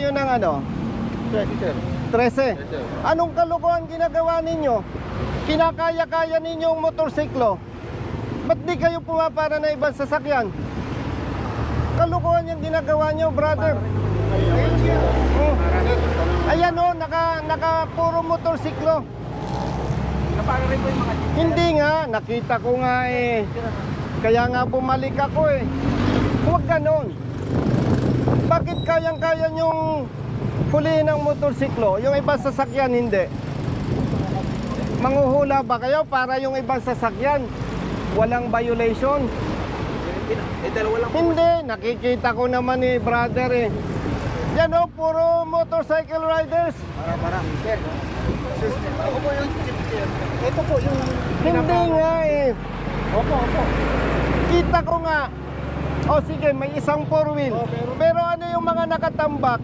kayo ng ano? 13, sir. 13. Yes, sir. Anong kalokohan ginagawa ninyo? Kinakaya-kaya ninyong motorsiklo. Ba't di kayo pumapara na ibang sasakyan? Kalokohan yung ginagawa nyo, brother. Oh. Ayan o, naka puro motorsiklo. Napara rin po yung mga jeep. Hindi nga, nakita ko nga eh. Kaya nga bumalik ako eh. Huwag ganon. Bakit kayang-kaya nyong hulihin ng motorsiklo? Yung ibang sasakyan hindi. Manghuhula ba kayo para yung ibang sasakyan walang violation? Dalawa lang po. Hindi, nakikita ko naman eh, brother eh. Yan o, puro motorcycle riders. Para. Sir. Ako po yung jeep, sir. Ito po yung... Hindi nga eh. Opo. Kita ko nga. O sige, may isang four wheel. Oh, Pero ano yung mga nakatambak?